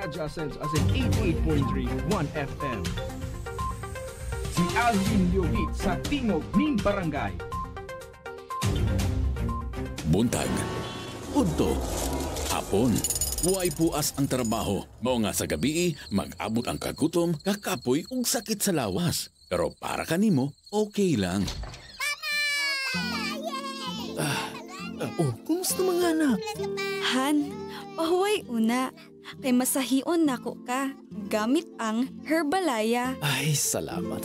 adjacent as in 88.3 1FM. Si Alvin Liobit sa Tingog ning Barangay. Buntag, udto, hapon, huway puas ang trabaho. Mao nga sa gabi, mag-abot ang kagutom, kakapoy ug sakit sa lawas. Pero para kanimo, okay lang. Kumusta mga anak? Han, pahuway una. Kay masahion nako ka gamit ang Herbalaya. Ay, salamat.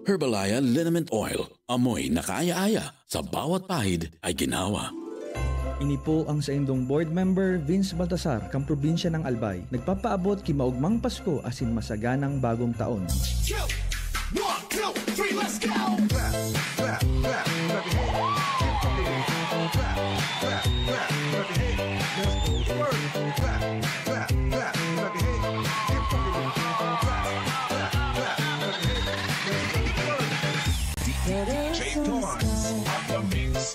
Herbalaya Liniment Oil. Amoy na kaaya-aya. Sa bawat pahid ay ginawa. Ini po ang sa indong board member Vince Baltasar, kang probinsya ng Albay. Nagpapaabot kimaugmang Pasko asin masaganang bagong taon. 1, 2, 3, let's go! DJ Torrance on the mix.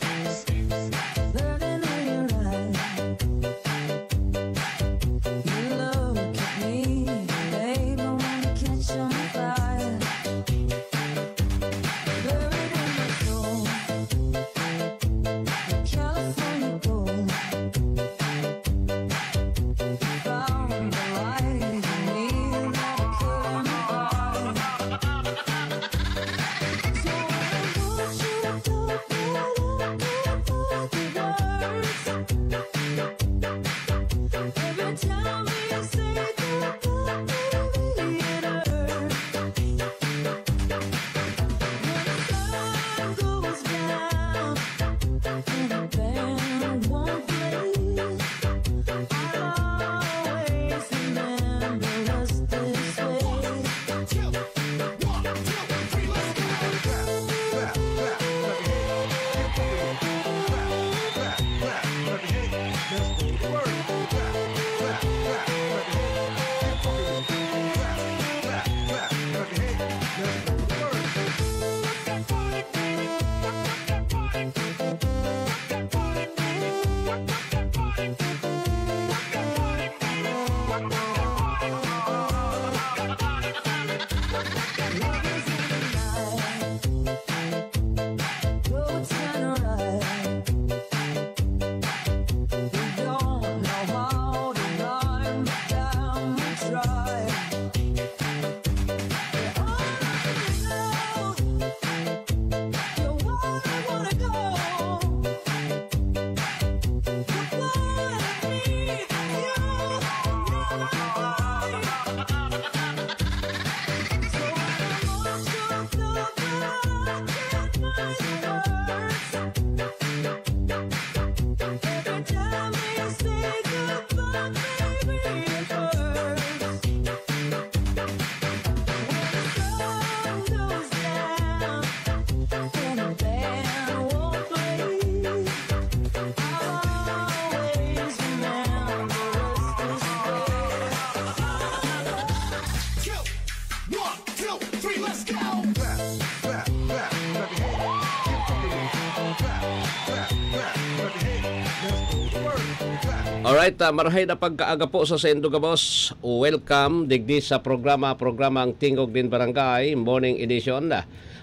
Alright, marahay na pagkaaga po sa Sendo Gabos. Welcome digdi sa programang Tingog din Barangay Morning Edition.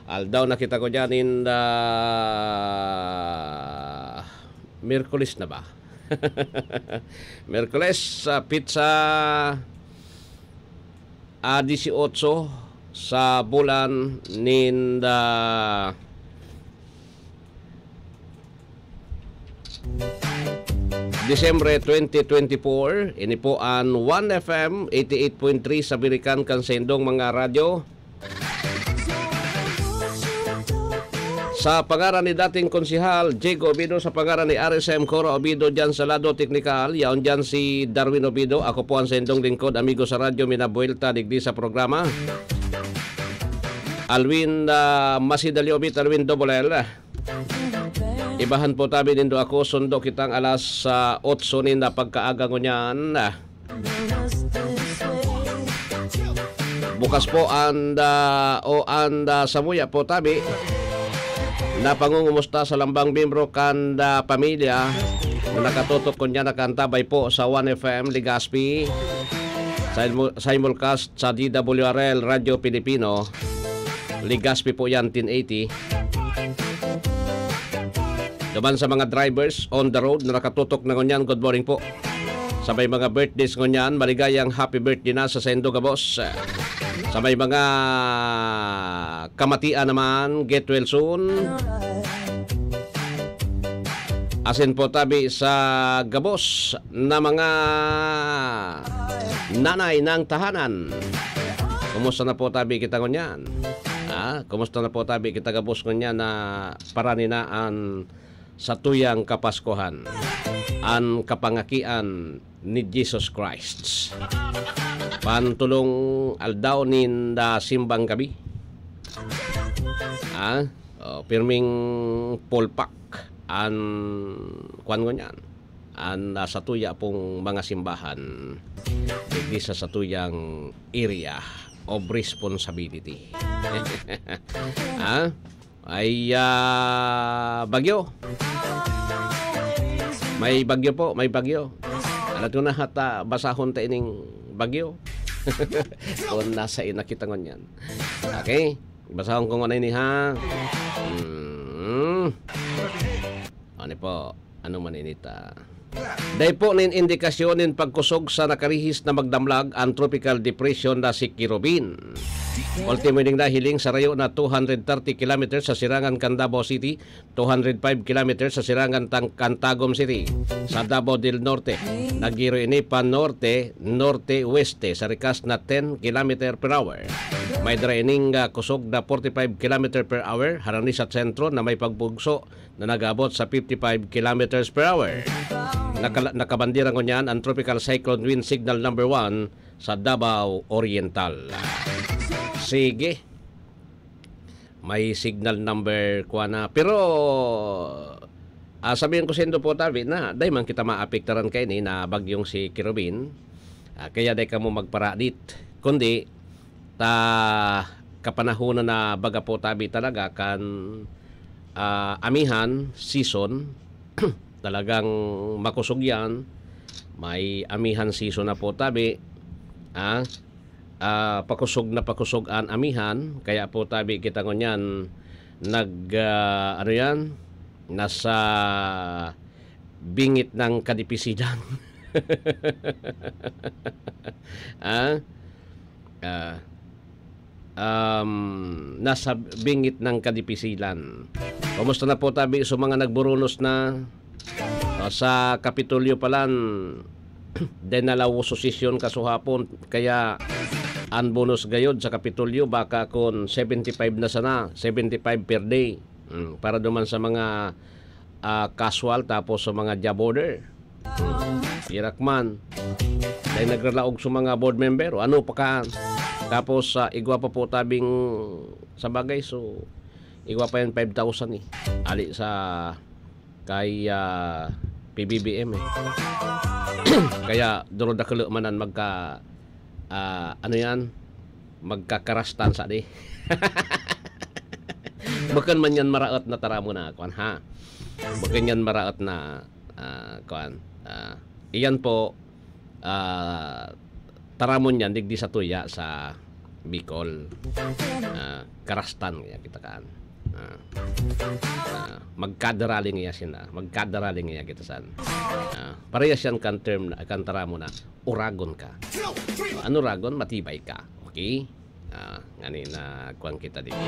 Aldaw nakita ko dyan in Miyerkules na ba? Miyerkules, pizza 18 sa bulan ninda Disyembre 2024. Ini po ang 1FM 88.3 sa Birikan Kansendong mga radyo. Sa pangaran ni dating konsihal Diego Obido, sa pangaran ni RSM Coro Obido dyan sa Lado Teknikal, yaon dyan si Darwin Obido. Ako po ang sendong lingkod, amigo sa radyo, minabuelta digdi sa programa. Alwin Masidali Obit, Alwin Dobol. Ibahan po tabi nindo ako, sundo kitang alas 8 na pagkaaga ngunyan. Bukas po anda samuya po tabi na pangungumusta sa lambang bimbro kanda pamilya na nakatutok kunya nakantabay po sa 1FM Ligaspi Simulcast sa DWRL Radio Pilipino. Ligaspi po yan, 1080. Duman sa mga drivers on the road na nakatutok na ngunyan, good morning po. Sa may mga birthdays ngunyan, maligayang happy birthday na sa Sendo Gabos. Sa may mga kamatian naman, get well soon. Asin po tabi sa Gabos na mga nanay ng tahanan. Kumusta na po tabi kita ngunyan? Kumusta na po tabi kita Gabos ngunyan na paraninaan sa tuyang Kapaskuhan, ang kapangakian ni Jesus Christ. Pantulong aldaw ninda simbang gabi. Pirming polpak an kwan ngunyan. An sa tuya pong mga simbahan digdi sa tuyang area of responsibility. Ay bagyo. May bagyo po, may bagyo. Alat ko na hata basahon ta ining bagyo. Kung nasa inakita ngon yan. Okay, basahon ko nga ini ha. Ano po, ano man inita. Dahil po nin indikasyon nin pagkusog sa nakarihis na magdamlag ang tropical depression na si Kirobin. Ultimo ning nahiling sa rayo na 230 km sa sirangan Davao City, 205 km sa sirangan Cantagum City. Sa Davao del Norte, nagiro ini pa norte-weste sa rikas na 10 km per hour. May draining kusog na 45 km per hour harani sa sentro na may pagbugso na nagabot sa 55 km per hour. Nakabandira ngunyan ang Tropical Cyclone Wind Signal number 1 sa Davao Oriental. Sige. May signal number kuha na. Pero sabihin ko sendo po tabi na dahil man kita maapektaran kayo ni na bagyong si Kirobin. Kaya dahil ka mo magparadit. Kundi kapanahonan na baga po tabi talaga kan amihan season talagang makusog yan. May amihan season na po tabi. Pakusog na pakusog ang amihan. Kaya po tabi kita ngunyan ano yan, nasa bingit ng kadipisidan. Nasa bingit ng kadipisilan. Kumusta na po tabi sa mga nagburunos na sa Kapitolyo palan denalawo susisyon kasuhapon kaya ang bonus gayod sa Kapitolyo baka kon 75 na sana 75 per day para duman sa mga casual tapos sa mga job order Irakman dahil nagralaog sa mga board member o ano pa ka tapos igwa pa po tabing sa bagay so igwa pa yan 5,000 ali sa kay PBBM kaya durod na manan magka ano yan magkakarastan sa di bukan man yan maraot na tara mo na kuan ha bukan yan maraot na kuan iyan po taramon yan digdi sa tuya sa Bicol karastan kaya kita kaan magkadaraling iya sina magkadaraling iya kita san parehas yan kan term kan taramo na uragon ka ano ragon matibay ka okay ngani na kuan kita dito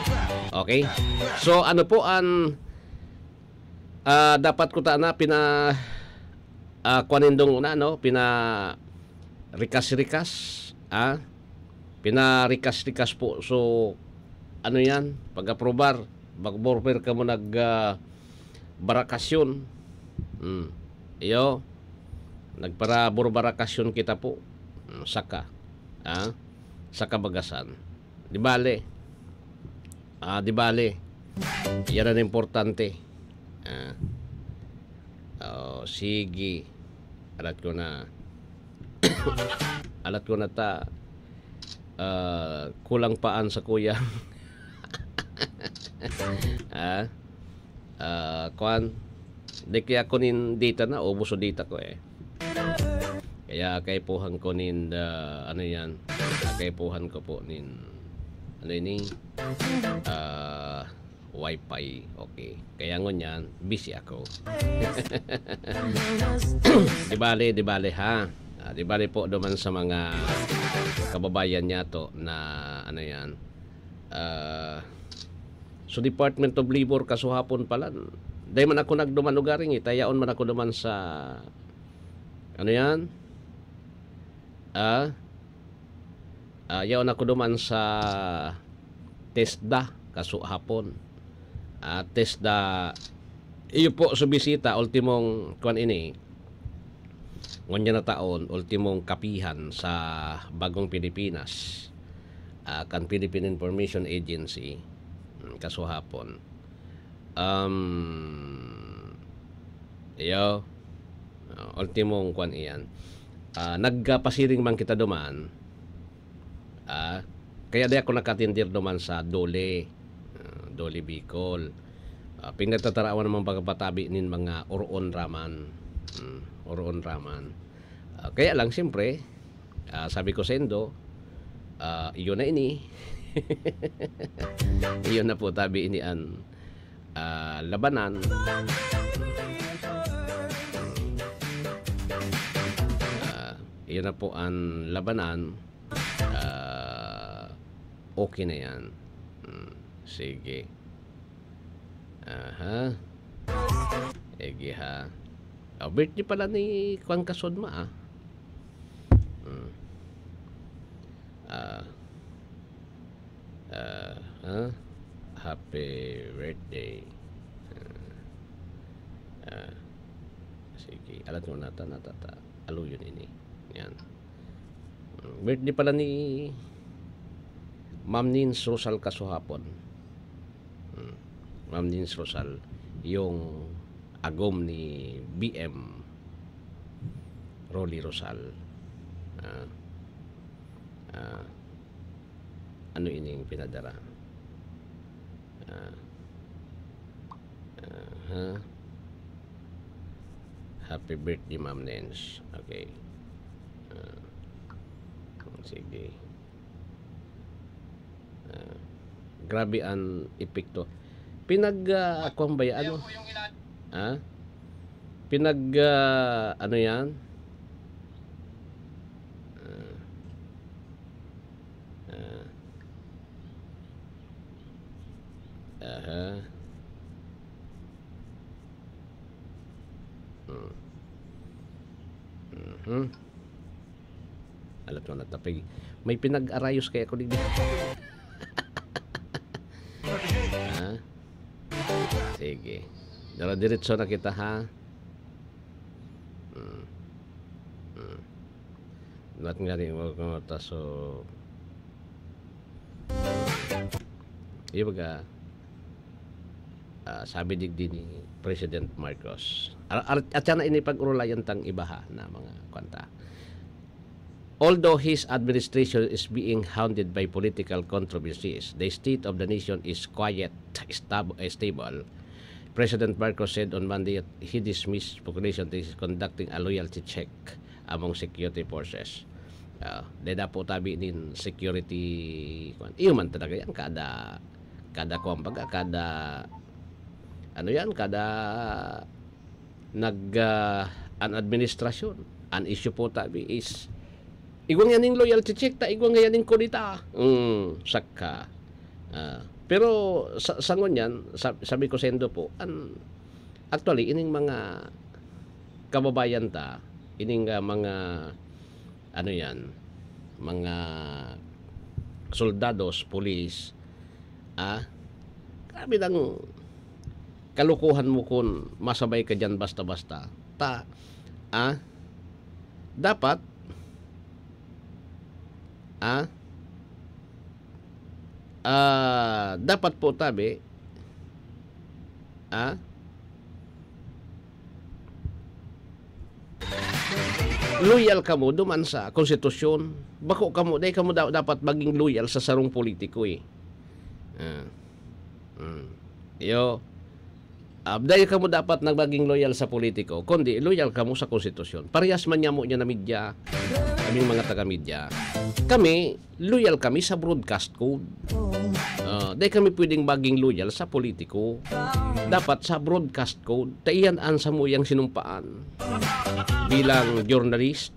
okay so ano po ang dapat ko ta na pina kuanindong una no pina rikas-rikas pina rikas-rikas po so ano yan pag-aprobar mag-borper ka mo barakasyon iyo nagpara barakasyon kita po saka saka bagasan di bale yan ang importante sige alat ko na ta kulang paan sa kuya kuan di kaya kunin data na ubos o data ko Kaya kaipuhan ko nin ano yan? Kaipuhan ko po nin ano ini wifi. Okay. Kaya ngunyan busy ako. di bale ha. Di bale po duman sa mga kababayan niya to na ano yan. So Department of Labor kasuhapon pala. Dahil man ako nagduman lugaring tayaon man ako duman sa ano yan? Yaon ako duman sa TESDA kasuhapon. TESDA iyo po sa bisita ultimong kuan ini. Ngonya na taon ultimong kapihan sa Bagong Pilipinas. Kan Philippine Information Agency kasuhapon. Ultimong kuan iyan. Nagpasiring man kita duman. Kaya di ako nakatindir duman sa Dole Bicol. Pinagtatarawan naman pagkapatabi nin mga Oron Raman. Oron Raman. Kaya lang siyempre, sabi ko sendo, iyon na ini. Iyon na po tabi ini an labanan. Iyon na po ang labanan. Okay na yan. Sige. Ege ha. Birthday pala ni Kwan Kasodma Happy birthday. Sige. Alam mo natata. Alo yun ini. Yan. Birthday pala ni Ma'am Nins Rosal kasuhapon. Ma'am Nins Rosal, yung agom ni BM Rolly Rosal. Ano ining pinadara? Happy birthday, Ma'am Nins. Okay. Sige. Grabe ang epekto. Kuwang ba yan? Ano? Ano yan? Alam mo na tapig. May pinag-arayos kaya ko dito. Sige. Diretso na kita ha. Ba't nga rin mo kumata so ibaga sabi digdi ni President Marcos at yan na ini pag-urulayan tang ibaha na mga kwanta. Although his administration is being hounded by political controversies, the state of the nation is quiet, stable. President Marcos said on Monday that he dismissed speculation that he is conducting a loyalty check among security forces. Dahil po tabi din security, iyo man talaga yan, kada kumbaga, kada an administrasyon, an issue po tabi is igwang yaning loyalty check ta igwang yaning kodita. Saka. Pero sa ngonyan, sabi ko sendo po, actually ining mga kababayan ta, ining mga ano yan, mga soldados, pulis, grabe lang kalukuhan mo kung masabay ka dyan basta-basta. Dapat dapat po tabi loyal ka mo duman sa konstitusyon. Bako ka mo, dahil ka mo dapat maging loyal sa sarong politiko Dahil ka mo dapat nagmaging loyal sa politiko, kundi loyal ka mo sa konstitusyon. Parehas man niya mo niya na media, kaming mga taga-media. Kami, loyal kami sa broadcast code. Dahil kami pwedeng maging loyal sa politiko. Dapat sa broadcast code, taiyan-an sa mo yung sinumpaan. Bilang journalist.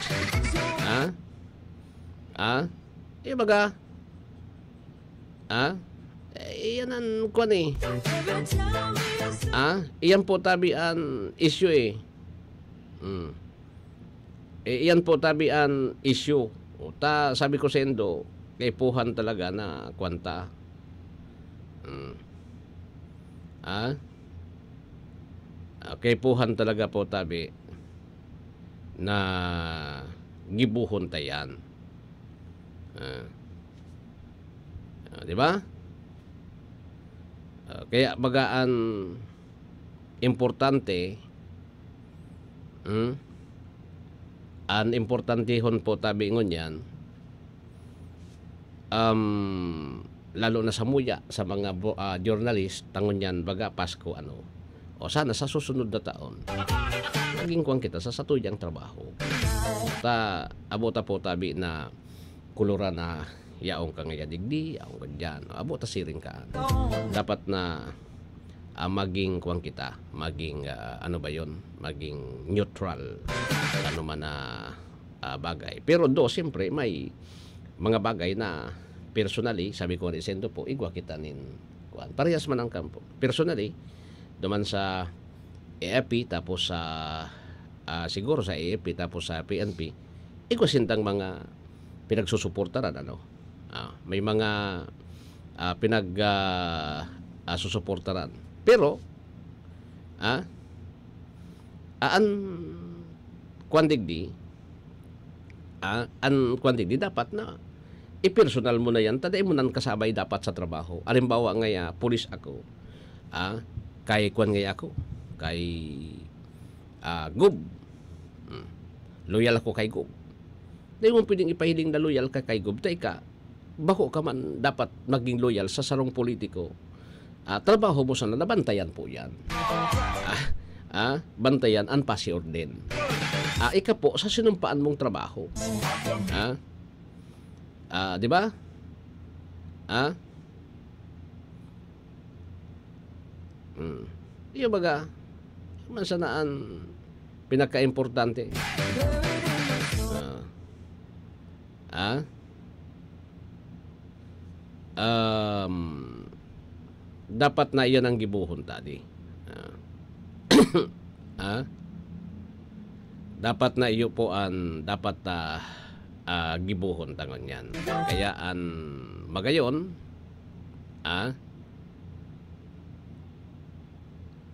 Baga, iyan ang kwan eh. Iyan po tabi ang issue eh. Iyan po tabi ang issue. Sabi ko sa Endo, kaipuhan talaga na kwanta. Kaipuhan talaga po tabi na gibuhon tayan. Di ba? Kaya bagaan importante an importantehon po tabi ngon yan lalo na sa muya sa mga journalist tangon yan baga Pasko o sana sa susunod na taon maging kuwang kita sa satuyang trabaho abota po tabi na kulura na yaong ka nga digdi, yaong ka dyan. Abota siring ka. Dapat na maging kuwang kita, maging maging neutral ano man na bagay. Pero siyempre may mga bagay na personally, sabi ko ni Sendo po, igwa kita nin kuwan. Parehas man ang kampo. Personally, duman sa AFP tapos sa siguro sa AFP tapos sa PNP, igwa sintang mga pinagsusuportaran may mga susuportaran. Pero an kwandigdi dapat na i-personal mo na yan, taday mo nan kasabay dapat sa trabaho. Alimbawa ngaya pulis ako, kay kwan ngaya ako, kay Gub, loyal ako kay Gub. Dahil mo pwedeng ipahiling na loyal ka kay Gub, tay ka bako ka man dapat maging loyal sa sarong politiko. Trabaho mo sana, nabantayan po yan. Bantayan ang pasiorden. Ika po sa sinumpaan mong trabaho. Di ba? Iyo baga, masanaan pinaka-importante. Dapat na iyan ang gibuhon tadi. Dapat na iyo po ang dapat gibuhon tangon yan. Kaya an magayon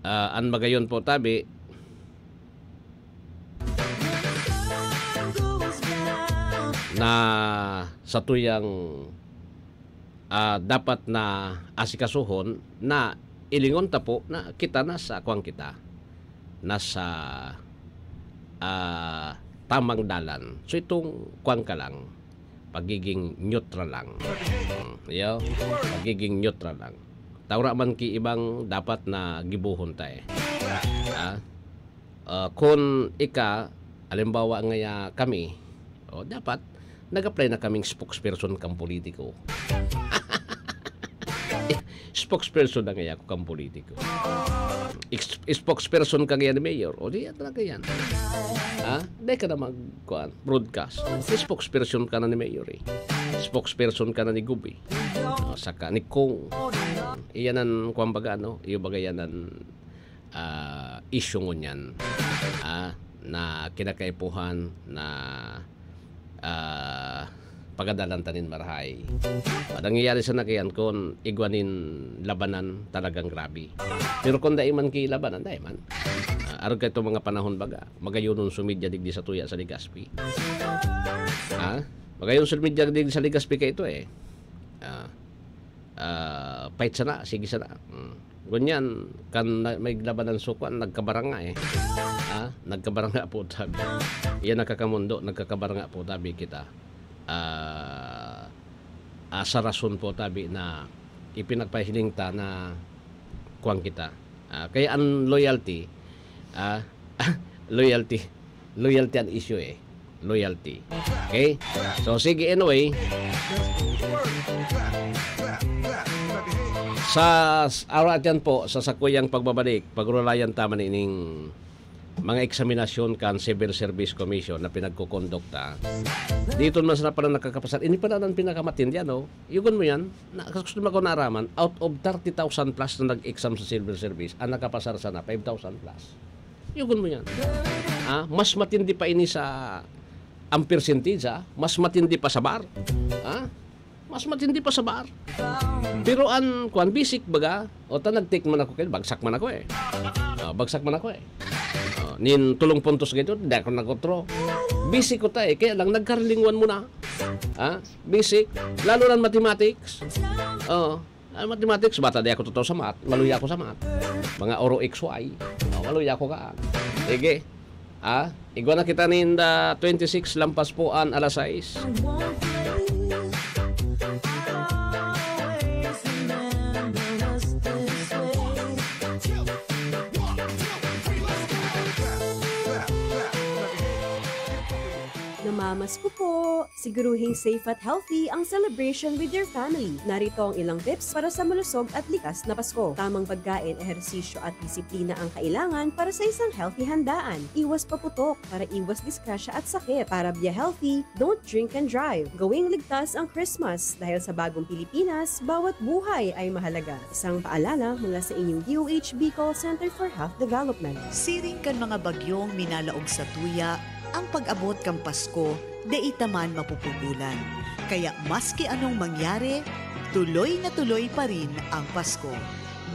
an magayon po tabi na sa tuyang dapat na asikasuhon na ilingon ta po na kita nasa kuwang kita nasa tamang dalan. So itong kuwang ka lang pagiging neutral lang. Pagiging neutral lang. Tawra man ki ibang dapat na gibuhon tayo. Kung alimbawa ngaya kami, dapat nag-apply na kaming spokesperson kang politiko. Spokesperson na ngaya ko kang politiko. Spokesperson ka ngaya ni Mayor. Di yan talaga yan. Dahil ka na mag-broadcast. Spokesperson ka na ni Mayor eh. Spokesperson ka na ni Gubi. Saka ni Kong. Iyan ang kumbaga, iyo baga yan ang issue ngunyan. Na kinakaipuhan na pagadalan tanin marahay. Nangyayari sa nakayan kung igwanin labanan talagang grabe. Pero kung dahil man ki labanan, dahil man. Arog ka itong mga panahon baga, magayunon sumidya digdi sa tuya sa Ligaspi. Magayon sumidya digdi sa Ligaspi ka ito eh. Pahit sana, sige sana. Ganyan, kan may labanan sukuan, nagkabaranga eh. Nagkabaranga po tabi. Iyan nakakamundo, nagkakabaranga po tabi kita. Sa rason po tabi na ipinagpahiling ta na kuwang kita. Kaya ang loyalty, loyalty ang issue eh. Loyalty. Okay? So sige, anyway. Sa araw at yan po, sa sakuyang pagbabalik, pagrulayan tama ining mga eksaminasyon kan Civil Service Commission na pinagkukondukta. Dito naman sa pala nakakapasal. Ini pa na ang pinakamatindi, no? Yugon mo yan, gusto mo ko naraman, out of 30,000 plus na nag-exam sa Civil Service, ang nakapasar sana, 5,000 plus. Yugon mo yan. Mas matindi pa ini sa ang percentage, mas matindi pa sa bar. Mas matindi pa sa bar. Pero ang kuan basic baga, o ta nag-take man ako kay bagsak man ako eh. Bagsak man ako eh. Nin tulong puntos gito, hindi ako nagotro. Basic ko tayo, kaya lang nagkarlingwan muna. Basic, lalo ng mathematics. Mathematics, bata di ako totoo sa math, maluya ako sa math. Mga oro XY, maluya ako ka. Sige, igwa na kita nin 26 lampas po an alas 6. Namamasko po! Siguruhing safe at healthy ang celebration with your family. Narito ang ilang tips para sa malusog at likas na Pasko. Tamang pagkain, ehersisyo at disiplina ang kailangan para sa isang healthy handaan. Iwas paputok para iwas disgrasya at sakit. Para be healthy, don't drink and drive. Gawing ligtas ang Christmas dahil sa bagong Pilipinas, bawat buhay ay mahalaga. Isang paalala mula sa inyong DOH Bicol Center for Health Development. Siring kan mga bagyong minalaog sa tuya, ang pag-abot kang Pasko, deita man mapupugulan. Kaya maski anong mangyari, tuloy na tuloy pa rin ang Pasko.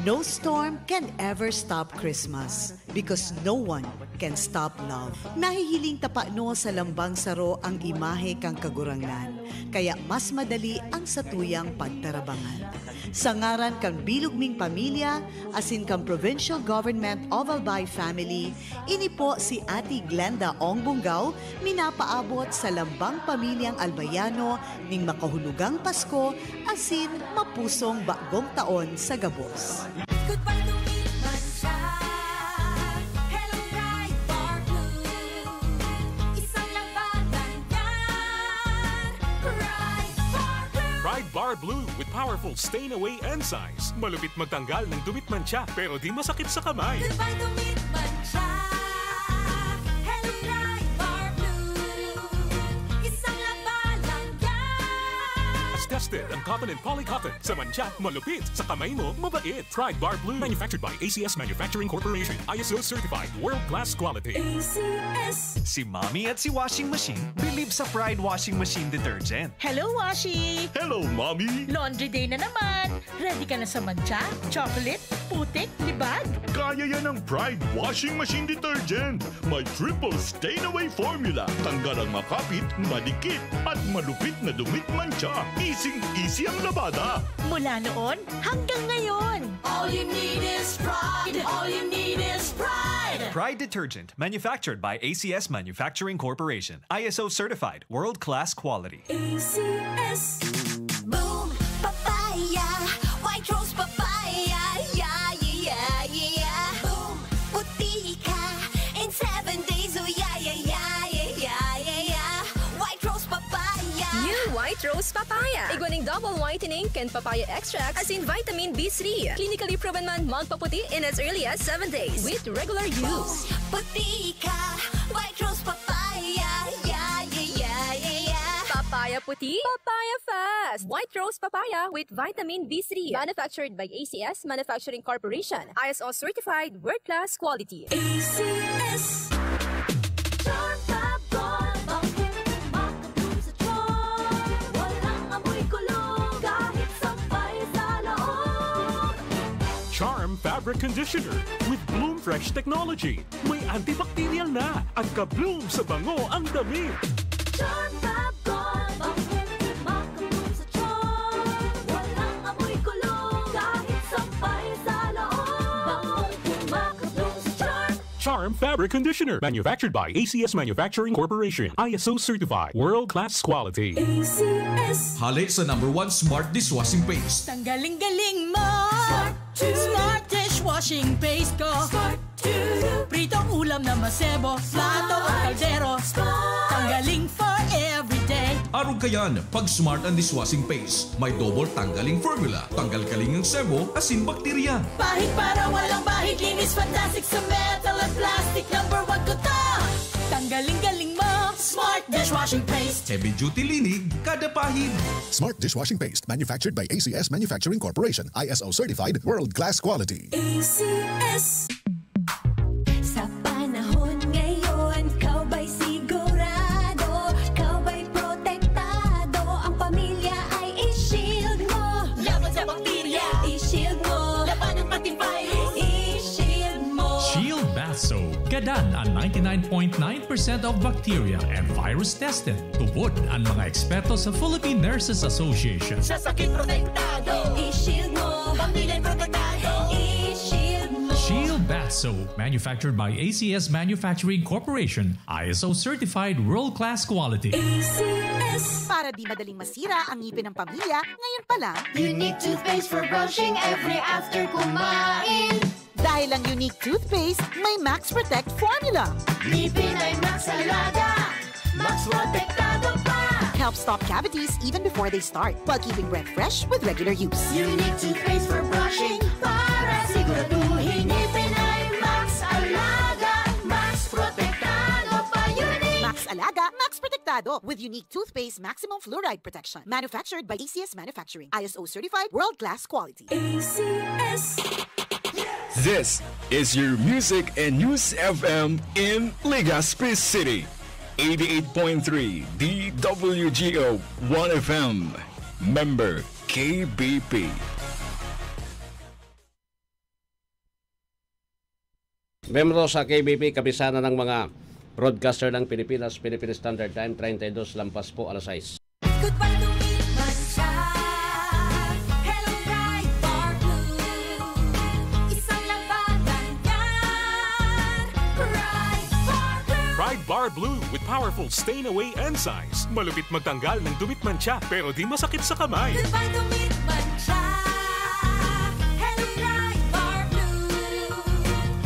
No storm can ever stop Christmas because no one can stop love. Nahihiling tapano sa lambang saro ang imahe kang kagurangnan, kaya mas madali ang satuyang pagtarabangan. Sa ngaran kang bilugming pamilya, asin kang Provincial Government of Albay Family, ini po si Ate Glenda Ong Bungaw, minapaabot sa lambang pamilyang Albayano ning makahulugang Pasko, asin mapusong bagong taon sa gabos. Goodbye to me, Mancha. Hello, Pride Bar Blue. Isang labanan yan. Pride Bar Blue. Pride Bar Blue with powerful stain-away enzymes. Malupit magtanggal ng dumit mancha pero di masakit sa kamay. Goodbye to me, Mancha. Hello, Pride Bar Blue. Isang labanan yan. As tested ang cotton and polycotton. Sa mancha, malupit. Sa kamay mo, mabait. Pride Bar Blue. Manufactured by ACS Manufacturing Corporation. ISO certified. World-class quality. ACS. Si Mommy at si Washing Machine believe sa Pride Washing Machine Detergent. Hello, Washi! Hello, Mommy! Laundry day na naman! Ready ka na sa mancha, chocolate, putik, libag? Kaya yan ang Pride Washing Machine Detergent. May triple stain-away formula. Tanggal ang makapit, madikit, at malupit na dumit mancha. Easy ang labada. Mula noon hanggang ngayon. All you need is pride. All you need is pride. Pride Detergent, manufactured by ACS Manufacturing Corporation. ISO certified, world-class quality. ACS. Boom, papaya. White rose papaya. Yeah, yeah, yeah. Boom, puti ka. In 7 days, oh yeah, yeah, yeah, yeah, yeah, yeah. White rose papaya. New White Rose Papaya. Iguaning double whitening and papaya extract as in vitamin B3. Clinically proven man magpaputi in as early as 7 days with regular use. Puti ka. White rose papaya. Yeah, yeah, yeah, yeah, yeah. Papaya puti, papaya fast. White Rose Papaya with vitamin B3. Manufactured by ACS Manufacturing Corporation. ISO certified world-class quality. ACS. Charm Fabric Conditioner with Bloom Fresh Technology. May antibacterial na at ka-bloom sa bango ang damit. Charm Fab bakit makabloom sa charm? Walang amoy kulong kahit sampay sa loob. Bangong makabloom sa charm. Charm Fabric Conditioner. Manufactured by ACS Manufacturing Corporation. ISO certified. World-class quality. ACS. Hali sa #1 Smart Dishwashing Paste. Tanggaling-galing mo! Smart Smart dishwashing dishwashing paste ko. Pritong ulam na masebo, plato o kaldero. Tanggaling for everyday. Araw kayan, pag Smart and Dishwashing Paste, may double tanggaling formula. Tanggal kaling ng sebo, asin bakterya. Bahid para walang bahid, linis fantastic sa metal at plastic. Number 1 ko to. Tanggaling-galing mo, Smart Dishwashing Paste. Heavy duty linig, kada pahid. Smart Dishwashing Paste, manufactured by ACS Manufacturing Corporation. ISO certified, world-class quality. ACS. Sa panahon ngayon, kau ba'y sigurado? Kau ba'y protektado? Ang pamilya ay i-shield mo. Laban sa bakterya, i-shield mo. laban ng pating virus, i-shield mo. Shield Bath Soap. Gadan ang 99.9% of bacteria and virus tested. Tubod ang mga eksperto sa Philippine Nurses Association. sa sakit protektado. I-shield mo. Pamilya protektado. I-shield mo. Shield Bath Soap, manufactured by ACS Manufacturing Corporation. ISO certified world-class quality. ACS. Para di madaling masira ang ngipin ng pamilya, ngayon pa lang, Unique toothpaste for brushing every after kumain. dahil ang unique toothpaste, may Max Protect formula. Ngipin ay Max Alaga. Max protektado pa. Helps stop cavities even before they start, while keeping breath fresh with regular use. Unique toothpaste for brushing para siguraduhin ngipin ay Max Alaga. Max protektado pa. Unique. Max Alaga, Max Protectado with unique toothpaste maximum fluoride protection. Manufactured by ACS Manufacturing. ISO certified world-class quality. ACS. This is your Music and News FM in Legazpi City. 88.3 DWGO 1FM. Member KBP. Membro sa KBP, kabisana ng mga broadcaster ng Pilipinas, Philippine Standard Time, 32 lampas po alas 6. Goodbye to me, Mancha. Hello, bright bar blue. Isang labanan yan. Bright bar blue. Pride Bar Blue with powerful stain-away enzymes. Malupit magtanggal ng dumit mancha pero di masakit sa kamay. Goodbye to me, Mancha. Hello, bright bar blue.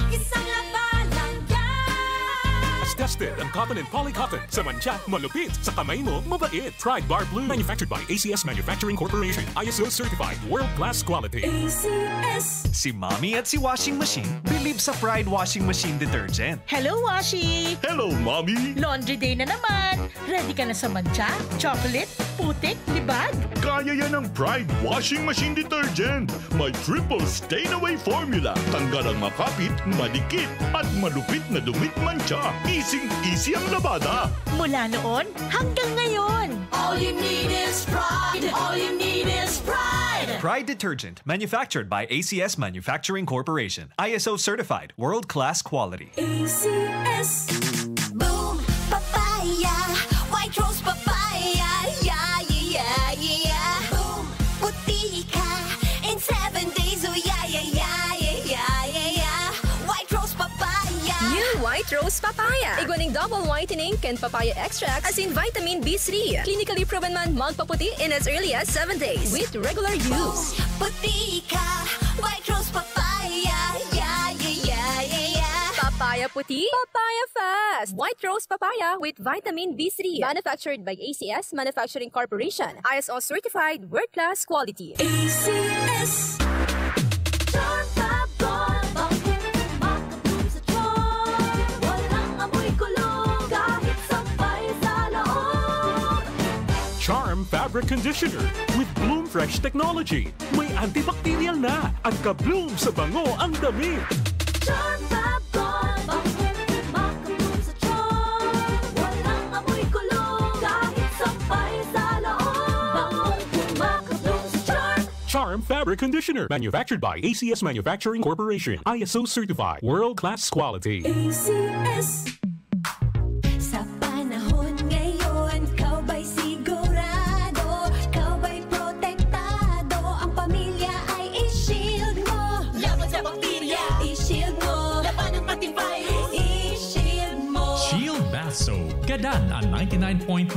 Isang labanan yan. As tested ang cotton and polycotton. Sa mancha, malupit. Sa kamay mo, mabait. Pride Bar Blue. Manufactured by ACS Manufacturing Corporation. ISO certified. World-class quality. ACS. Si Mommy at si Washing Machine believe sa Pride Washing Machine Detergent. Hello, Washi! Hello, Mommy! Laundry day na naman. Ready ka na sa mancha, chocolate, putik, libag? Kaya yan ang Pride Washing Machine Detergent. May triple stain-away formula. Tanggal ang makapit, madikit, at malupit na dumit mancha. Easy ang labada. Mula noon hanggang ngayon. All you need is pride. All you need is pride. Pride Detergent, manufactured by ACS Manufacturing Corporation. ISO certified, world-class quality. ACS. Boom, papaya. White rose papaya. Yeah, yeah, yeah. Boom, puti ka. In 7 days, oh yeah, yeah, yeah, yeah, yeah, yeah. White rose papaya. New White Rose Papaya. Iguaning double whitening and papaya extract as in vitamin B3. Clinically proven man magpaputi in as early as 7 days with regular use. Puti ka. White rose papaya. Yeah, yeah, yeah, yeah, yeah. Papaya puti, papaya fast. White Rose Papaya with vitamin B3. Manufactured by ACS Manufacturing Corporation. ISO certified, world-class quality. ACS. Charm Fabon. Bakit makatulong sa tiyan? Walang amoy kulong kahit sampay sa loob. Charm Fabric Conditioner with Bloom Fresh Technology. May antibacterial na at ka-bloom sa bango ang damit. Charm Fabon. Bakit makatulong sa tiyan? Walang amoy kulong kahit sampay sa loob. Bangong kumakatulong sa Charm. Charm Fabric Conditioner. Manufactured by ACS Manufacturing Corporation. ISO certified. World-class quality. ACS. Sa panahon ngayon, kau ba'y sigurado? Kau ba'y protektado? Ang pamilya ay i-shield mo. Laban sa bakterya, I-shield mo. laban ng pating virus. I-shield mo. Shield Bath Soap. Gadan ang 99.9%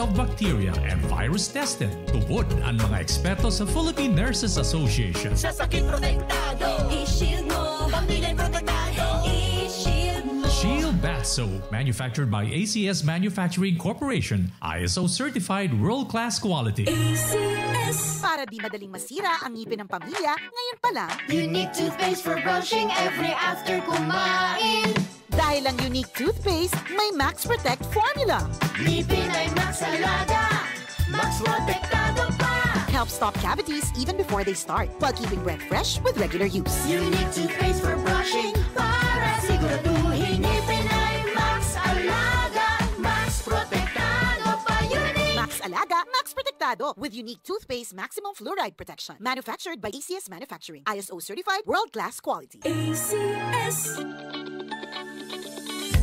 of bacteria and virus tested. Tubod ang mga eksperto sa Philippine Nurses Association. Sa sakit protektado, i-shield mo. Pamilya protektado, i-shield mo. Shield Bath Soap, manufactured by ACS Manufacturing Corporation, ISO certified world-class quality. ACS. Para di madaling masira ang ngipin ng pamilya, ngayon pa lang, Unique toothpaste for brushing every after kumain. Dahil ang Unique toothpaste, may Max Protect formula. Ngipin ay Max Alaga, Max Protektado pa. Helps stop cavities even before they start, while keeping breath fresh with regular use. Unique toothpaste for brushing para siguraduhin ngipin ay Max Alaga, Max Protektado pa. Unique Max Alaga, Max Protektado with Unique toothpaste maximum fluoride protection. Manufactured by ACS Manufacturing. ISO certified world-class quality. ACS.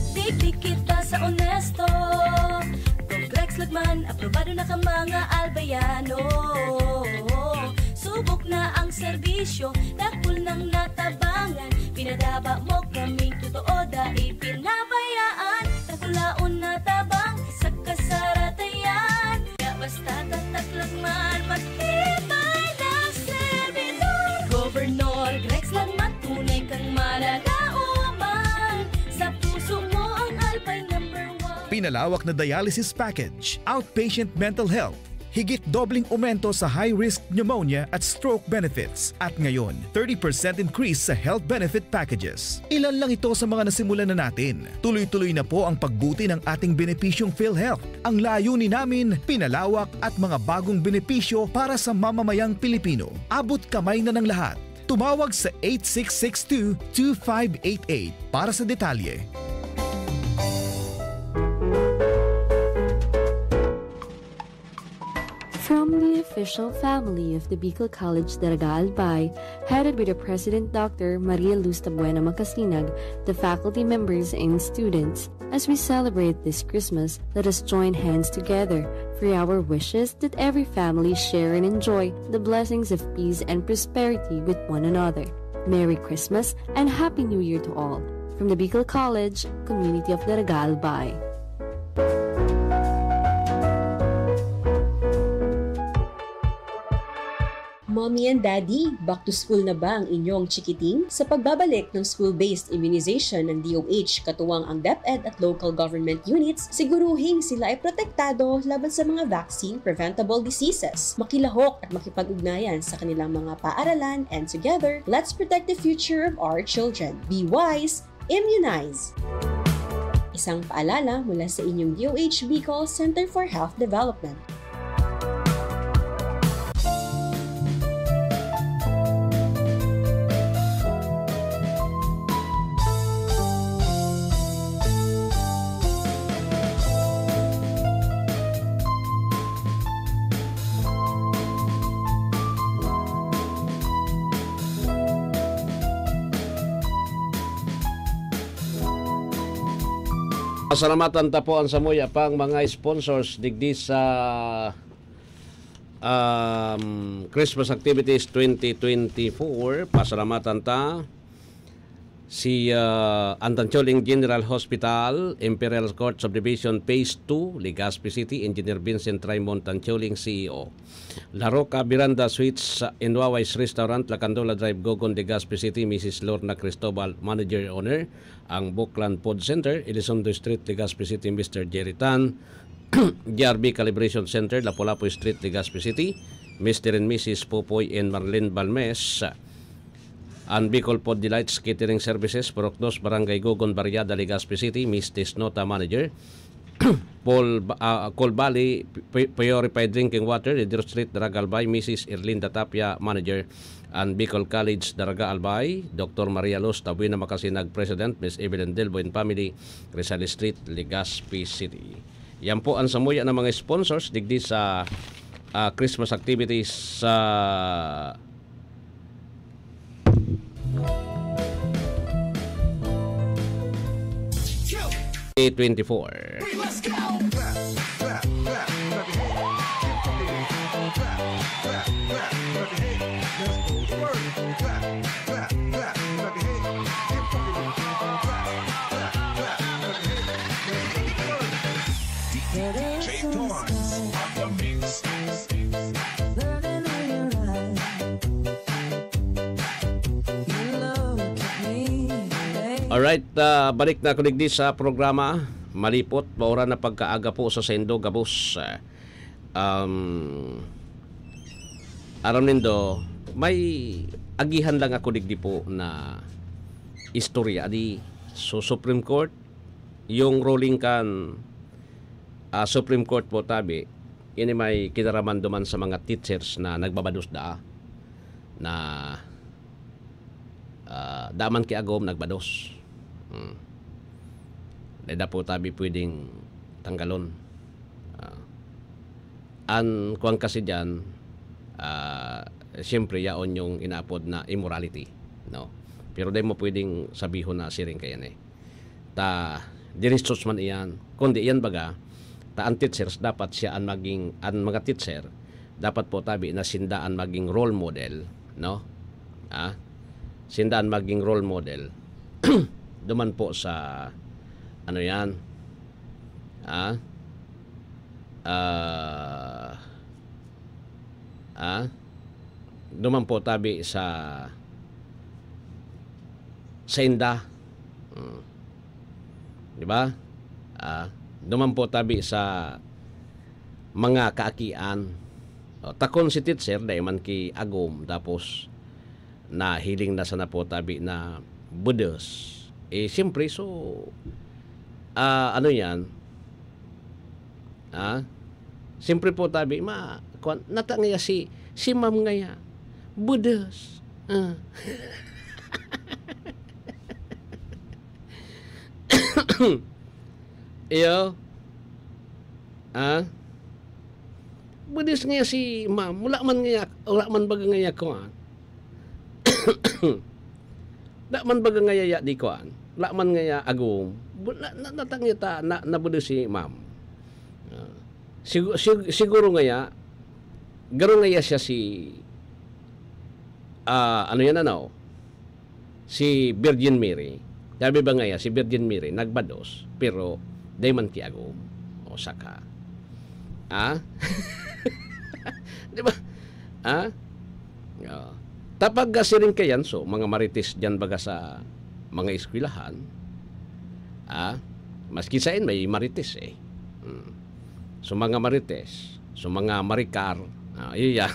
Tigpig kita sa honesto. Complex Lagman, aprobado na ka mga albayano. Subok na ang serbisyo, dakul ng natabangan. Pinadaba mo kaming totoo dahil pinabayaan. Takulaon na tabang sa kasaratayan. Kaya basta tatatlagman, maghintay ng servidor. Governor Rex Lagman, tunay kang malalauman. Sa puso mo ang Albay number 1. Pinalawak na dialysis package, outpatient mental health, higit dobling aumento sa high-risk pneumonia at stroke benefits. At ngayon, 30% increase sa health benefit packages. Ilan lang ito sa mga nasimulan na natin. Tuloy-tuloy na po ang pagbuti ng ating benepisyong PhilHealth. Ang layunin namin, pinalawak at mga bagong benepisyo para sa mamamayang Pilipino. Abot kamay na ng lahat. Tumawag sa 8662-2588 para sa detalye. From the official family of the Bicol College Daraga Albay, headed by the President Dr. Maria Luz Tabuena Macasinag, the faculty members and students, as we celebrate this Christmas, let us join hands together for our wishes that every family share and enjoy the blessings of peace and prosperity with one another. Merry Christmas and Happy New Year to all. From the Bicol College, Community of Daraga Albay. Mommy and Daddy, back to school na ba ang inyong chikiting? Sa pagbabalik ng school-based immunization ng DOH katuwang ang DepEd at local government units, siguruhing sila ay protektado laban sa mga vaccine-preventable diseases. Makilahok at makipag-ugnayan sa kanilang mga paaralan, and together, let's protect the future of our children. Be wise, immunize! Isang paalala mula sa inyong DOH Bicol Center for Health Development. Pasalamatan ta po ang samuya pang mga sponsors digdi sa Christmas Activities 2024. Pasalamatan ta si Antancholing General Hospital, Imperial Court Subdivision Phase 2, Legazpi City, Engineer Vincent Raymond Tancholing, CEO. La Roca Miranda Suites in Wawais Restaurant, Lacandola Drive, Gogon, Legazpi City, Mrs. Lorna Cristobal, Manager Owner. Ang Bookland Food Center, Elizondo Street, Legazpi City, Mr. Jerry Tan. GRB Calibration Center, Lapu-Lapu Street, Legazpi City, Mr. and Mrs. Popoy and Marlene Balmes. And Bicol Pod Delights Catering Services, Porokdos, Barangay Gogon, Barriada, Legazpi City, Miss Tisnota Manager. Col Valley Purified Drinking Water, Lidero Street, Daraga Albay, Mrs. Erlinda Tapia Manager. And Bicol College, Daraga Albay, Dr. Maria Luz Tabuena Macasinag President, Miss Evelyn Delbo and Family, Rizal Street, Legazpi City. Yan po ang samuya ng mga sponsors digdi sa Christmas activities sa A24. Alright, balik na kuligdi sa programa. Malipot, maura na pagkaaga po sa Sendo Gabos. Aram nindo, may agihan lang ako digdi po na istorya di so Supreme Court yung ruling kan Supreme Court po tabi ini may kinaraman duman sa mga teachers na nagbabados da na daman ki agom nagbados. Dahil po tabi pwedeng tanggalon. An kuwang kasi dyan, siyempre yaon yung inaapod na immorality. No? Pero dahil mo pwedeng sabihon na siring kayan eh. Dinistos man iyan. Kundi iyan baga, ang teachers dapat siya ang mga teacher, dapat po tabi na sindaan maging role model. No? Sindaan maging role model. Duman po sa ano yan duman po tabi sa inda, di ba? Duman po tabi sa mga kaakian. Takon si teacher dahil man ki agom tapos na hiling na sana po tabi na budos. Siyempre so ano yan? Siyempre po tabi natangaya si ma'am ngaya budos. Iyo budos ngaya si ma'am wala man baga ngaya ko da man baga ngaya di ko wala man ngaya agum natangya ta na budos si ma'am. Siguro ngaya garo ngaya siya si ano yan si Virgin Mary. Sabi ba ngaya si Virgin Mary nagbados pero day man ki agum o saka di ba tapag siring kayan so mga marites dyan baga sa mga eskwelahan maski sain may marites so mga marites so mga marikar iya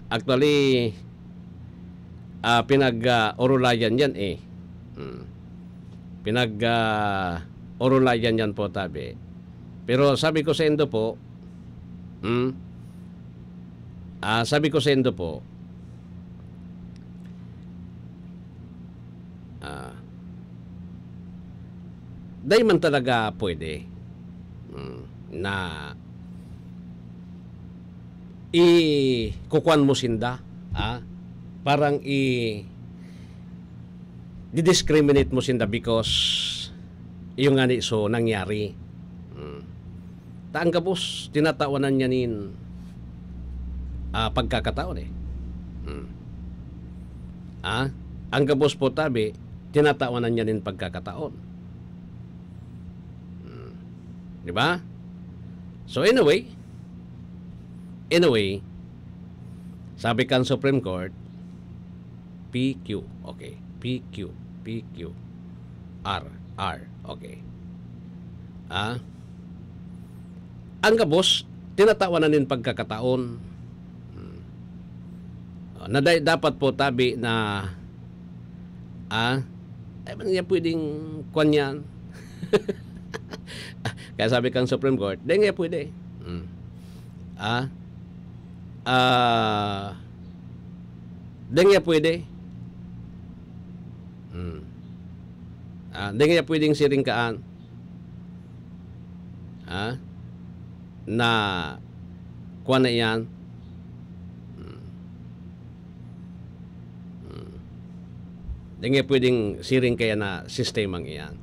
actually orulayan yan orulayan yan po tabi pero sabi ko sa Indo po dahil man talaga pwede na kukuan mo sinda parang di-discriminate mo sinda because yung nga so nangyari taang kabos tinatawanan niya nin pagkakataon ang kabos po tabi tinatawanan niya nin pagkakataon. Di ba? So anyway, sabi kan Supreme Court, PQ, okay. PQ, R, okay. Ang kabos, tinatawanan din pagkakataon na dapat po tabi na niya pwedeng kwan yan. Kaya sabi kang Supreme Court, di nga pwede. Di nga pwede. Di nga pwedeng siringkaan. Na kuha na yan. Di nga pwedeng siring kaya na sistemang iyan.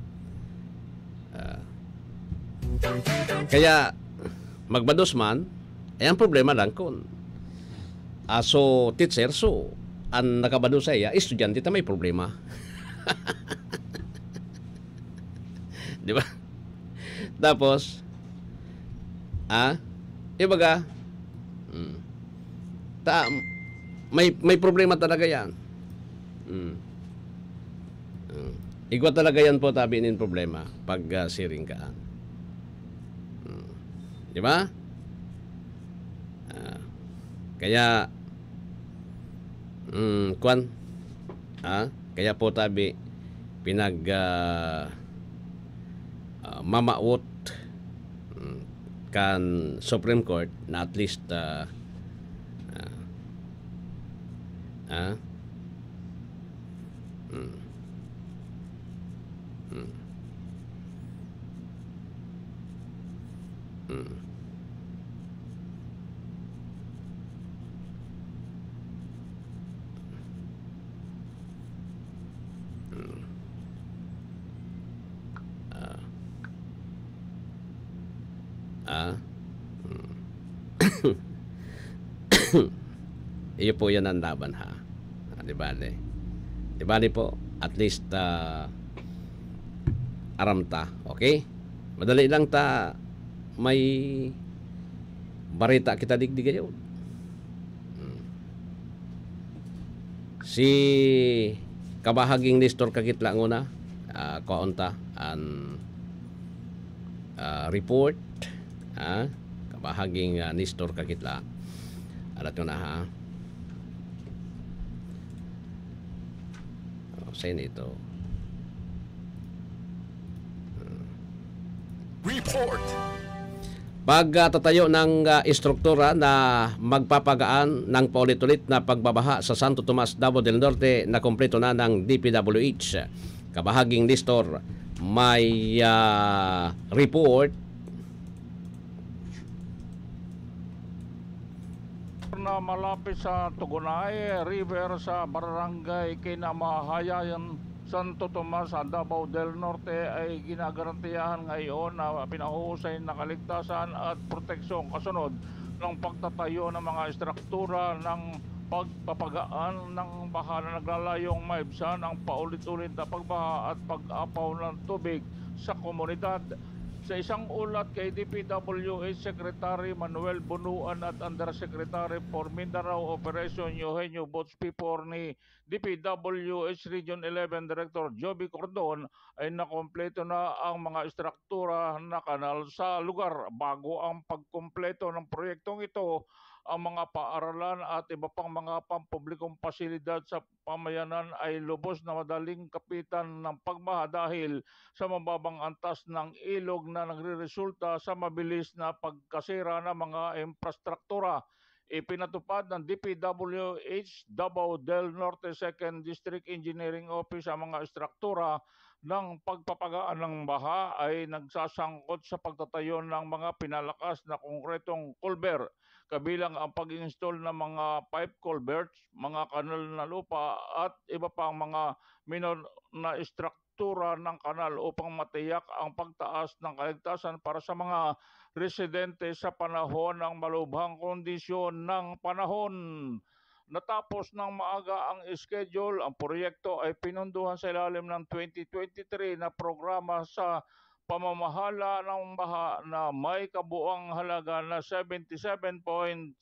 Kaya magbados man ang problema lang kung so teacher so ang nakabados sa iya estudyante ta may problema. Di ba? Tapos ibaga may problema talaga yan. Igwa talaga yan po tabinin problema pag siring ka. Di ba? Kaya kaya po tabi pinag mamaot kan Supreme Court na at least iyo po yan ang laban ha. Di bali po at least aramta, okay? Madali lang ta may barita kita digdi kayo. Si kabahaging Nestor Kakitla nguna kaunta an report kabahaging Nestor Kakitla alat ko na ha. Sa'yo ito. Report! Pagtatayo ng istruktura na magpapagaan ng paulit-ulit na pagbabaha sa Santo Tomas, Davao del Norte na kompleto na ng DPWH. Kabahaging Nestor may report na malapit sa Tugunay River sa barangay Kinamahayan, Santo Tomas, Davao del Norte ay ginagarantiyahan ngayon na pinahuhusay na kaligtasan at proteksyon kasunod ng pagtatayo ng mga istruktura ng pagpapagaan ng baha na naglalayong maibsan ang paulit-ulit na pagbaha at pag-apaw ng tubig sa komunidad. Sa isang ulat kay DPWH Secretary Manuel Bunuan at Undersecretary for Mindanao Operation Eugenio Botspipor ni DPWH Region 11 Director Joby Cordon ay nakompleto na ang mga istruktura na kanal sa lugar. Bago ang pagkumpleto ng proyektong ito, ang mga paaralan at iba pang mga pampublikong pasilidad sa pamayanan ay lubos na madaling kapitan ng pagbaha dahil sa mababang antas ng ilog na nagreresulta sa mabilis na pagkasira ng mga infrastruktura. Ipinatupad ng DPWH Davao del Norte 2nd District Engineering Office ang mga istruktura ng pagpapagaan ng baha ay nagsasangkot sa pagtatayo ng mga pinalakas na konkretong kulber, kabilang ang pag-install ng mga pipe culverts, mga kanal na lupa at iba pang mga minor na istruktura ng kanal upang matiyak ang pagtaas ng kaligtasan para sa mga residente sa panahon ng malubhang kondisyon ng panahon. Natapos ng maaga ang schedule, ang proyekto ay pinunduhan sa ilalim ng 2023 na programa sa pamamahala ng baha na may kabuang halaga na 77.17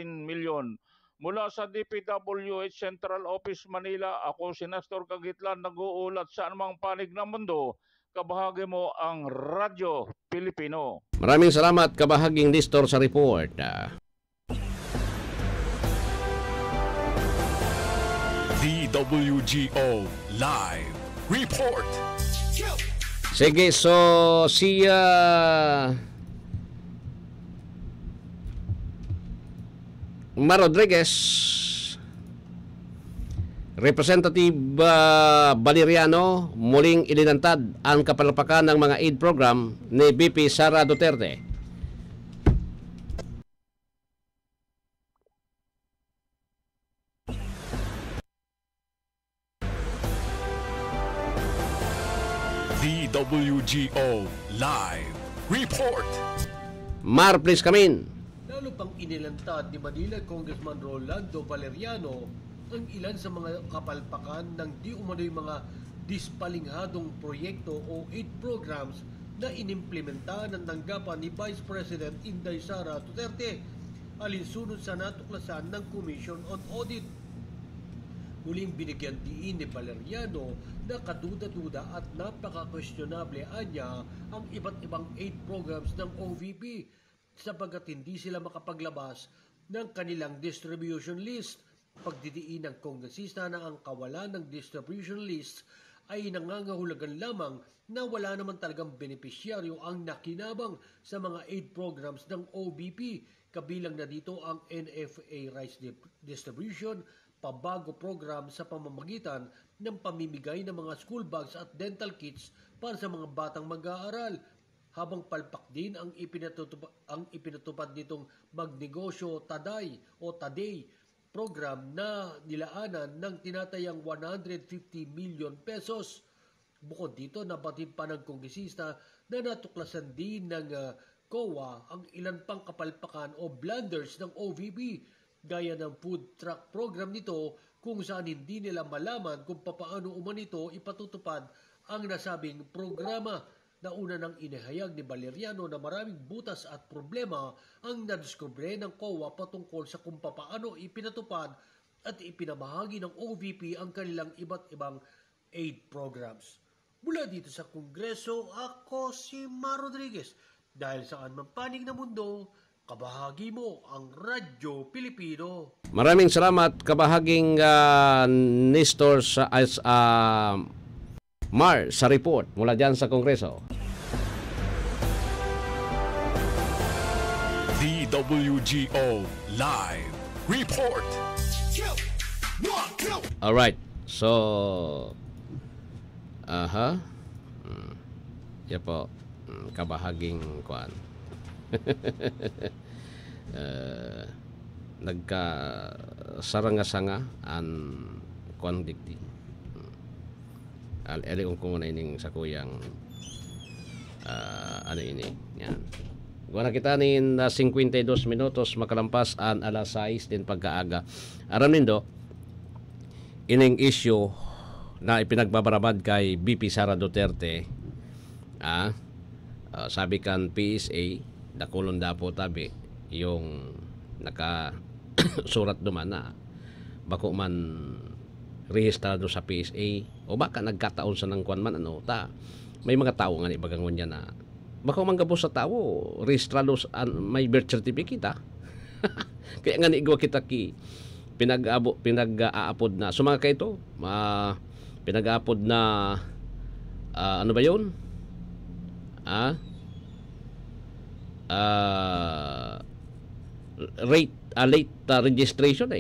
milyon. Mula sa DPWH Central Office Manila, ako si Nestor Kakitla, nag-uulat sa anumang panig ng mundo. Kabahagi mo ang Radyo Pilipino. Maraming salamat kabahaging Nestor sa report. DWGO Live Report. Sige, so si Mar Rodriguez, Representative Valeriano, muling ilinantad ang kapalpakan ng mga aid program ni BP Sara Duterte. DWGO Live Report. Mar, please come in. Lalo pang inilantad ni Manila Congressman Rolando Valeriano ang ilan sa mga kapalpakan ng di umano'y mga dispalinghadong proyekto o aid programs na inimplementa ng tanggapan ni Vice President Inday Sara Duterte. alinsunod sa natuklasan ng Commission on Audit. Muling binigyan diin ni Valeriano na kaduda-duda at napaka-questionable anya ang iba't ibang aid programs ng OVP sapagkat hindi sila makapaglabas ng kanilang distribution list. Pagdidiin ng kongresista na ang kawalan ng distribution list ay nangangahulugan lamang na wala naman talagang benepisyaryo ang nakinabang sa mga aid programs ng OVP. Kabilang na dito ang NFA rice distribution, pabago program sa pamamagitan ng pamimigay ng mga school bags at dental kits para sa mga batang mag-aaral. Habang palpak din ang ipinatupad nitong Magnegosyo Taday o Taday program na nilaanan ng tinatayang 150 million pesos. Bukod dito, nabatid pa ng kongresista na natuklasan din ng COA ang ilan pang kapalpakan o blunders ng OVP gaya ng food truck program nito kung saan hindi nila malaman kung papaano umanito ipatutupad ang nasabing programa. Nauna nang inihayag ni Valeriano na maraming butas at problema ang nadiskubre ng COA patungkol sa kung papaano ipinatupad at ipinamahagi ng OVP ang kanilang iba't ibang aid programs. Mula dito sa Kongreso, ako si Mar Rodriguez. Dahil saan man panig na mundo, kabahagi mo ang Radyo Pilipino. Maraming salamat kabahaging Nestor sa Mar sa report mula dyan sa Kongreso. DWGO Live Report. Alright, so yan po kabahaging kuan. Nagka-saranga-sanga an kuan dikti. Aliung ko na ining sa kuyang ano ini yan. Guna kita nin 52 minutos makalampas an alas 6 din pagkaaga. Aram nindo ining issue na ipinagbabarabad kay BP Sara Duterte. Sabi kan PSA dakulon dapo tabi yung naka surat duman na bako man rehistrado sa PSA o baka nagkataon sa nang kwan man ta may mga tao nga ni bagangon niya na baka man gabos sa tao rehistrado may birth certificate kaya nga ni igwa kita ki pinag-aapod na so mga kaito pinag-aapod na ano ba yun late registration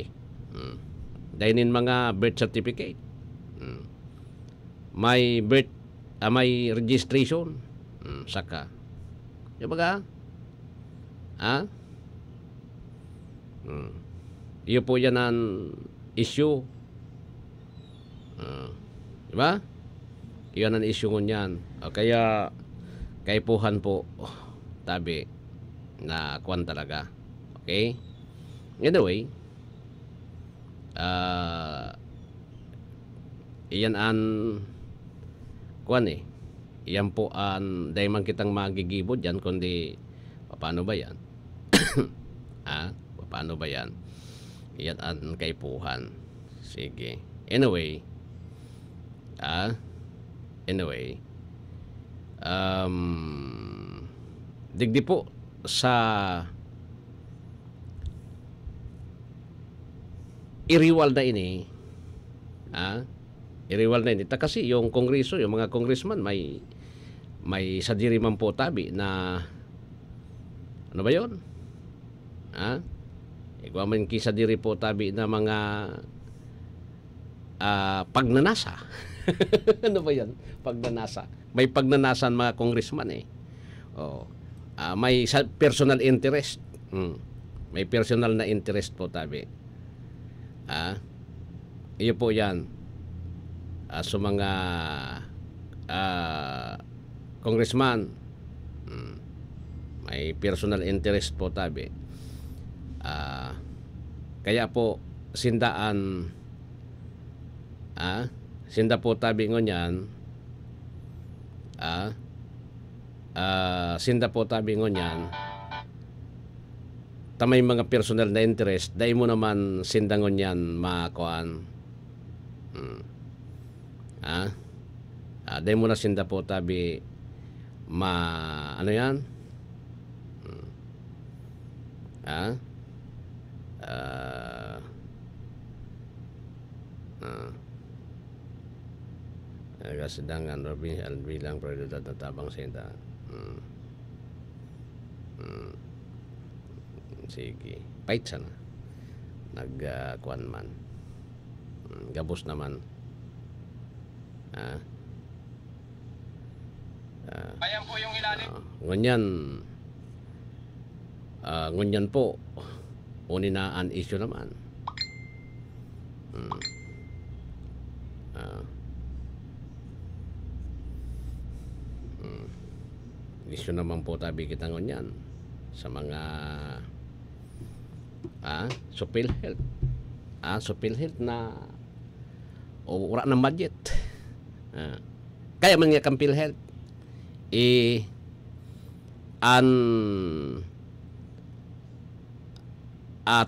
dahil mga birth certificate may may registration saka yung baga iyo po yan ang issue diba iyon ang issue ngunyan kaya kaipuhan po tabi na kwan talaga okay anyway iyan an kuan iyan po an dahil man kitang magigibod yan kundi paano ba yan paano ba yan iyan an kaipuhan sige anyway digdi po sa iriwal na ini iriwal na ini kasi yung kongreso yung mga congressman may sadiri man po tabi na ano ba yun igwa man kisadiri po tabi na mga pagnanasa ano ba yan pagnanasa may pagnanasan mga congressman may personal interest may personal na interest po tabi iyo po yan sa mga congressman may personal interest po tabi kaya po sindaan sinda po tabi ngonyan sinda po tabi ngonyan tamay mga personal na interest, dahil mo naman sindangon yan makuan. Dahil mo na sinda po tabi ano yan? Kasidangan bilang prioridad na tabang sinda. Sige, pait sana. Nagkuan man. Gabos naman. Ayan po yung ilalim. Ngunyan po. Uninaan issue naman. Issue naman po tabi kita ngunyan sa mga so PhilHealth. So PhilHealth na wala ng budget. Kaya man nga kang PhilHealth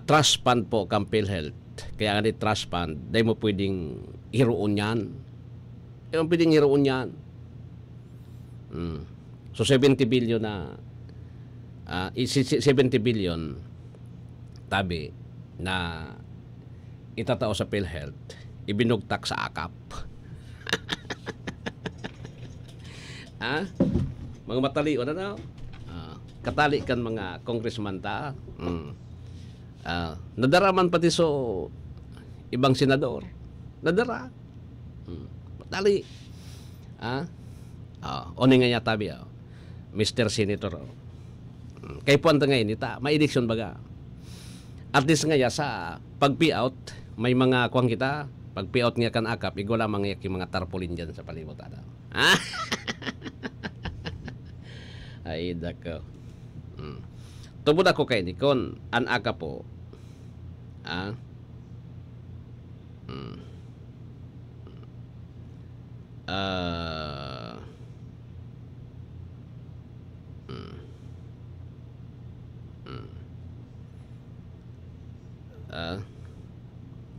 trust fund po kang PhilHealth. Kaya nga di trust fund, dahil mo pwedeng hiroon yan. Dahil mo pwedeng hiroon yan. So 70 billion na 70 billion tabi na itatao sa PhilHealth, ibinugtak sa akap. Mga mataliw na katali kan mga congressman ta. Nadaraman pati so ibang senador. Nadara. Matali. Oni nga niya tabi Mr. Senator. Kay puwanta ngayon ita, may election baga. At least nga sa pag-payout, may mga kuwang kita, pag-payout nga kan akap, igwala mga yung mga tarpaulin dyan sa palibot. Ay, dako. Tubod ako kay Nikon, an akap po.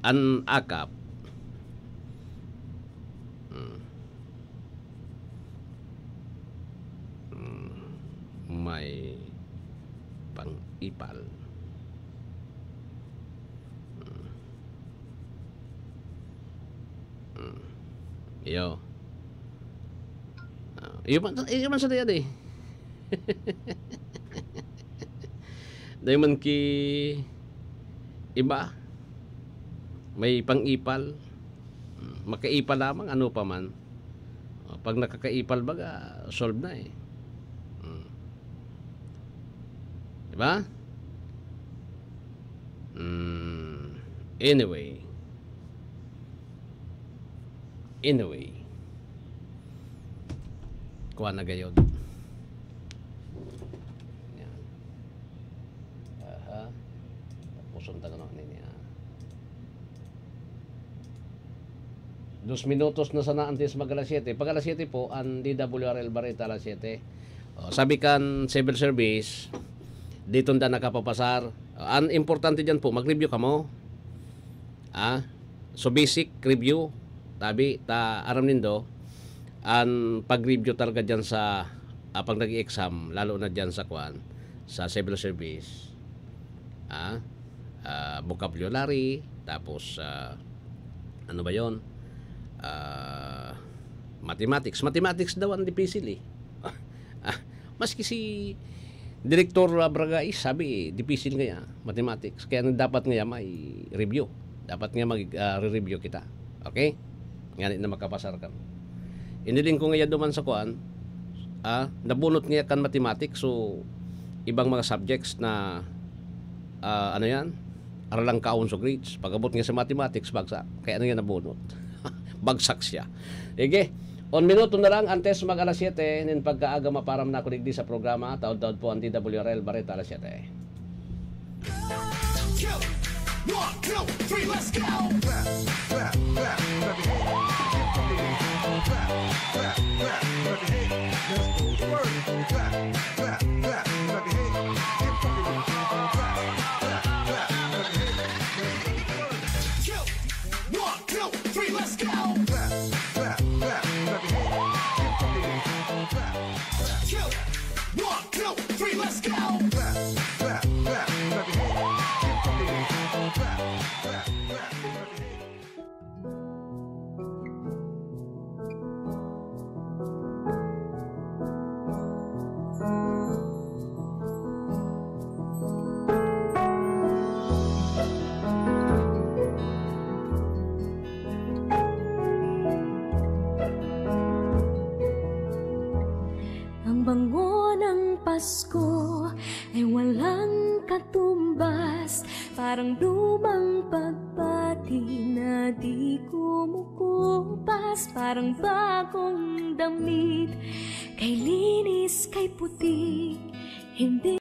An akap may pang-ipal. Iyo man sa diyan dahil man ki iba may pang-ipal, makaipal lamang ano pa man. Pag nakakaipal baga solve na diba? Anyway kuha na gayod. Pusunta ka naman niya 2 minutos na sana antes mag alas 7. Pag alas 7 po ang DWRL Barita alas 7. Sabi kan civil service dito na nakapapasar. Ang importante dyan po, mag-review ka mo. So basic review. Tabi, aram nindo, ang pag-review talaga dyan sa pag nag-exam, lalo na dyan sa sa civil service. Vocabulary, tapos ano ba yon? Mathematics. Mathematics daw ang difícil maski si Director Bragais sabi, difícil nga mathematics. Kaya dapat nga may review. Dapat nga mag-review kita. Okay? Nga na makapasar ka. Iniling ko nga duman sa nabunot nga kan mathematics. So, ibang mga subjects na ano yan? Aralang kaon so grades. Pag-abot nga sa mathematics, bagsak. Kaya ano nga nabunot? Bagsak siya. Sige. On minuto na lang, antes mag alas 7, nin pagkaaga maparam na ako digdi sa programa, taod-taod po ang DWRL Barita alas 7. 1, 2, 3, let's go! Pasko ay walang katumbas, parang lumang pagpati na di kumukupas, parang bagong damit, kay linis, kay puti, hindi